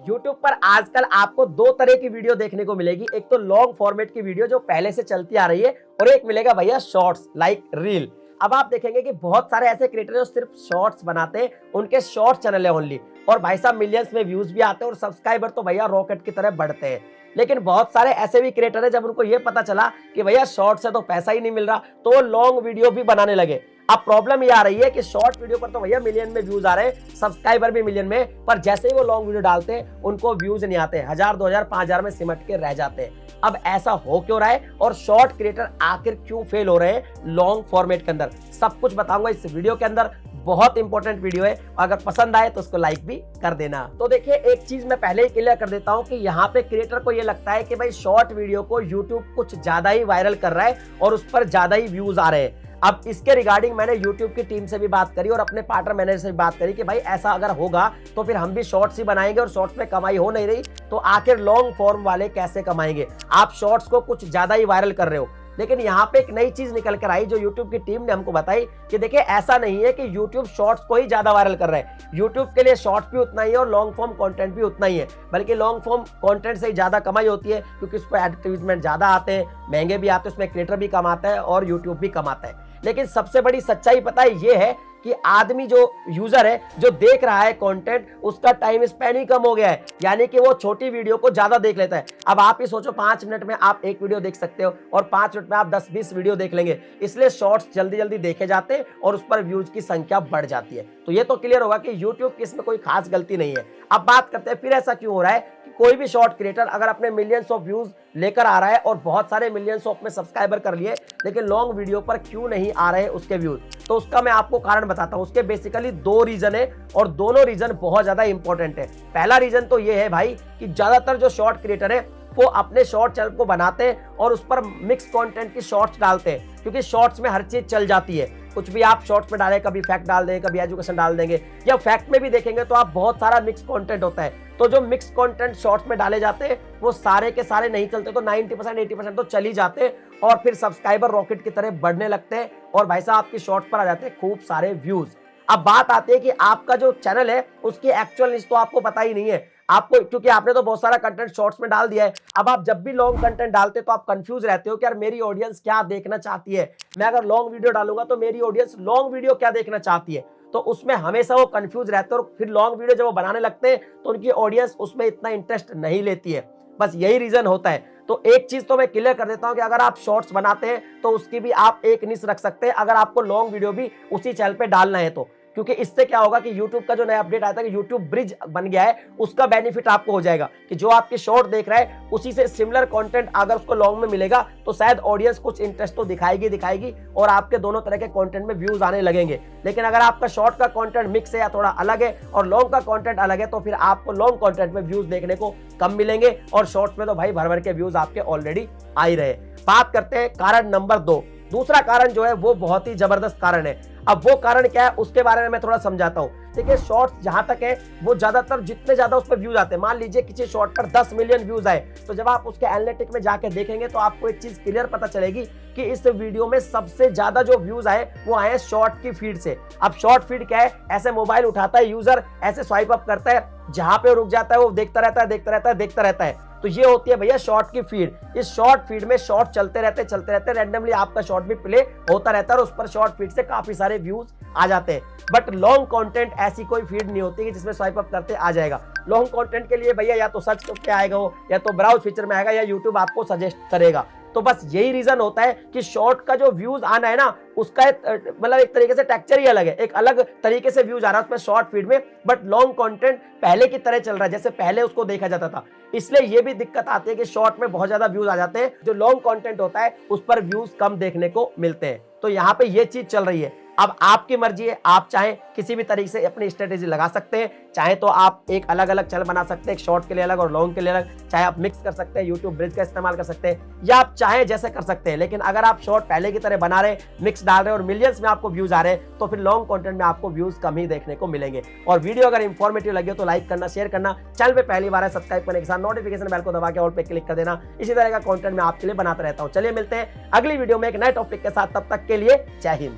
YouTube पर आजकल आपको दो तरह की वीडियो देखने को मिलेगी। एक तो लॉन्ग फॉर्मेट की वीडियो जो पहले से चलती आ रही है, और एक मिलेगा भैया शॉर्ट्स लाइक रील। अब आप देखेंगे कि बहुत सारे ऐसे क्रिएटर जो सिर्फ शॉर्ट्स बनाते हैं, उनके शॉर्ट चैनल है ओनली, और भाई साहब मिलियंस में व्यूज भी आते हैं और सब्सक्राइबर तो भैया रॉकेट की तरह बढ़ते हैं। लेकिन बहुत सारे ऐसे भी क्रिएटर है, जब उनको ये पता चला कि भैया शॉर्ट से तो पैसा ही नहीं मिल रहा, तो वो लॉन्ग वीडियो भी बनाने लगे। अब प्रॉब्लम ये आ रही है कि शॉर्ट वीडियो पर तो भैया मिलियन में व्यूज आ रहे हैं, सब्सक्राइबर भी मिलियन में, पर जैसे ही वो लॉन्ग वीडियो डालते हैं उनको व्यूज नहीं आते, 1000 2000 5000 में सिमट के रह जाते हैं। अब ऐसा हो क्यों रहा है और शॉर्ट क्रिएटर आखिर क्यों फेल हो रहे हैं लॉन्ग फॉर्मेट के अंदर, सब कुछ बताऊंगा इस वीडियो के अंदर। बहुत इंपॉर्टेंट वीडियो है, अगर पसंद आए तो उसको लाइक भी कर देना। तो देखिए, एक चीज मैं पहले ही क्लियर कर देता हूं कि यहाँ पे क्रिएटर को ये लगता है कि भाई शॉर्ट वीडियो को यूट्यूब कुछ ज्यादा ही वायरल कर रहा है और उस पर ज्यादा ही व्यूज आ रहे हैं। अब इसके रिगार्डिंग मैंने YouTube की टीम से भी बात करी और अपने पार्टनर मैनेजर से भी बात करी कि भाई ऐसा अगर होगा तो फिर हम भी शॉर्ट्स ही बनाएंगे, और शॉर्ट्स में कमाई हो नहीं रही तो आखिर लॉन्ग फॉर्म वाले कैसे कमाएंगे। आप शॉर्ट्स को कुछ ज्यादा ही वायरल कर रहे हो। लेकिन यहाँ पे एक नई चीज निकल कर आई जो YouTube की टीम ने हमको बताई कि देखिए, ऐसा नहीं है कि YouTube शॉर्ट्स को ही ज्यादा वायरल कर रहा है। YouTube के लिए शॉर्ट्स भी उतना ही है और लॉन्ग फॉर्म कंटेंट भी उतना ही है, बल्कि लॉन्ग फॉर्म कंटेंट से ही ज्यादा कमाई होती है, क्योंकि उसको एडवर्टाइजमेंट ज्यादा आते हैं, महंगे भी आते हैं, उसमें क्रिएटर भी कमाता है और YouTube भी कमाता है। लेकिन सबसे बड़ी सच्चाई पता है ये है कि आदमी जो यूजर है, जो देख रहा है कंटेंट, उसका टाइम स्पैन ही कम हो गया है, यानी कि वो छोटी वीडियो को ज्यादा देख लेता है। अब आप ही सोचो, 5 मिनट में आप एक वीडियो देख सकते हो और 5 मिनट में आप 10-20 वीडियो देख लेंगे, इसलिए शॉर्ट्स जल्दी जल्दी देखे जाते हैं और उस पर व्यूज की संख्या बढ़ जाती है। तो ये तो क्लियर होगा कि यूट्यूब की इसमें कोई खास गलती नहीं है। अब बात करते हैं फिर ऐसा क्यों हो रहा है कि कोई भी शॉर्ट क्रिएटर अगर अपने मिलियंस ऑफ व्यूज लेकर आ रहा है और बहुत सारे मिलियंस ऑफ में सब्सक्राइबर कर लिए, लेकिन लॉन्ग वीडियो पर क्यों नहीं आ रहे उसके व्यूज, तो उसका मैं आपको कारण बताता हूं। उसके बेसिकली 2 रीजन है और दोनों रीजन बहुत ज्यादा इंपॉर्टेंट है। पहला रीजन तो ये है भाई कि ज्यादातर जो शॉर्ट क्रिएटर है वो अपने शॉर्ट चैनल को बनाते हैं और उस पर मिक्स कंटेंट की शॉर्ट्स डालते हैं, क्योंकि शॉर्ट्स में हर चीज चल जाती है। कुछ भी आप शॉर्ट्स में डालें, कभी फैक्ट डाल देंगे, कभी एजुकेशन डाल देंगे, या फैक्ट में भी देखेंगे तो आप बहुत सारा मिक्स कंटेंट होता है। तो जो मिक्स कंटेंट शॉर्ट्स में डाले जाते हैं वो सारे के सारे नहीं चलते, तो 90% 80% तो चल ही जाते हैं, और फिर सब्सक्राइबर रॉकेट की तरह बढ़ने लगते हैं और भाई साहब आपकी शॉर्ट्स पर आ जाते हैं खूब सारे व्यूज। अब बात आती है कि आपका जो चैनल है उसकी एक्चुअल लिस्ट तो आपको पता ही नहीं है आपको, क्योंकि आपने तो बहुत सारा कंटेंट शॉर्ट्स में डाल दिया है। अब आप जब भी लॉन्ग कंटेंट डालते तो आप कंफ्यूज रहते हो कि यार मेरी ऑडियंस क्या देखना चाहती है, मैं अगर लॉन्ग वीडियो डालूंगा तो मेरी ऑडियंस लॉन्ग वीडियो क्या देखना चाहती है, तो उसमें हमेशा वो कंफ्यूज रहते हैं। और फिर लॉन्ग वीडियो जब वो बनाने लगते हैं तो उनकी ऑडियंस उसमें इतना इंटरेस्ट नहीं लेती है, बस यही रीजन होता है। तो एक चीज तो मैं क्लियर कर देता हूं कि अगर आप शॉर्ट्स बनाते हैं तो उसकी भी आप एक निश रख सकते हैं, अगर आपको लॉन्ग वीडियो भी उसी चैनल पे डालना है तो, क्योंकि इससे क्या होगा कि YouTube का जो नया अपडेट आया था कि YouTube ब्रिज बन गया है, उसका बेनिफिट आपको हो जाएगा कि जो आपके शॉर्ट देख रहा है उसी से सिमिलर कंटेंट अगर उसको लॉन्ग में मिलेगा तो शायद ऑडियंस कुछ इंटरेस्ट तो दिखाएगी और आपके दोनों तरह के कंटेंट में व्यूज आने लगेंगे। लेकिन अगर आपका शॉर्ट का कंटेंट मिक्स है या थोड़ा अलग है और लॉन्ग का कंटेंट अलग है, तो फिर आपको लॉन्ग कंटेंट में व्यूज देखने को कम मिलेंगे और शॉर्ट्स में तो भाई भर भर के व्यूज आपके ऑलरेडी आ ही रहे। बात करते हैं कारण नंबर 2। दूसरा कारण जो है वो बहुत ही जबरदस्त कारण है। अब वो कारण क्या है उसके बारे में मैं थोड़ा समझाता हूं। देखिए, शॉर्ट्स जहां तक है वो ज्यादातर जितने ज्यादा उस पर व्यूज आते हैं, मान लीजिए किसी शॉर्ट पर 10 मिलियन व्यूज आए, तो जब आप उसके एनालिटिक में जाके देखेंगे तो आपको एक चीज क्लियर पता चलेगी कि इस वीडियो में सबसे ज्यादा जो व्यूज आए वो आए शॉर्ट की फीड से। अब शॉर्ट फीड क्या है, ऐसे मोबाइल उठाता है यूजर, ऐसे स्वाइप अप करता है, जहां पे रुक जाता है वो देखता रहता है। तो ये होती है भैया शॉर्ट की फीड। इस शॉर्ट फीड में शॉर्ट चलते रहते रैंडमली आपका शॉर्ट भी प्ले होता रहता है और उस पर शॉर्ट फीड से काफी सारे व्यूज आ जाते हैं। बट लॉन्ग कंटेंट ऐसी कोई फीड नहीं होती कि जिसमें स्वाइप अप करते आ जाएगा। लॉन्ग कंटेंट के लिए भैया या तो सर्च पे आएगा वो, या तो ब्राउज फीचर में आएगा, या यूट्यूब आपको सजेस्ट करेगा। तो बस यही रीजन होता है कि शॉर्ट का जो व्यूज आना है ना, उसका मतलब एक तरीके से टेक्सचर ही अलग है, एक अलग तरीके से व्यूज आ रहा है उसमें शॉर्ट फीड में। बट लॉन्ग कंटेंट पहले की तरह चल रहा है जैसे पहले उसको देखा जाता था, इसलिए ये भी दिक्कत आती है कि शॉर्ट में बहुत ज्यादा व्यूज आ जाते हैं, जो लॉन्ग कंटेंट होता है उस पर व्यूज कम देखने को मिलते हैं। तो यहाँ पे ये चीज चल रही है। अब आपकी मर्जी है, आप चाहें किसी भी तरीके से अपनी स्ट्रेटेजी लगा सकते हैं, चाहे तो आप एक अलग अलग चैनल बना सकते हैं, एक शॉर्ट के लिए अलग और लॉन्ग के लिए अलग, चाहे आप मिक्स कर सकते हैं, यूट्यूब ब्रिज का इस्तेमाल कर सकते हैं, या आप चाहे जैसे कर सकते हैं। लेकिन अगर आप शॉर्ट पहले की तरह बना रहे, मिक्स डाल रहे और मिलियंस में आपको व्यूज आ रहे हैं, तो फिर लॉन्ग कंटेंट में आपको व्यूज कम ही देखने को मिलेंगे। और वीडियो अगर इंफॉर्मेटिव लगे तो लाइक करना, शेयर करना, चैनल पे पहली बार है सब्सक्राइब करने के साथ नोटिफिकेशन बेल को दबा के ऑल पे क्लिक कर देना। इसी तरह का कंटेंट मैं आपके लिए बनाता रहता हूं। चलिए मिलते हैं अगली वीडियो में एक नए टॉपिक के साथ, तब तक के लिए जय हिंद।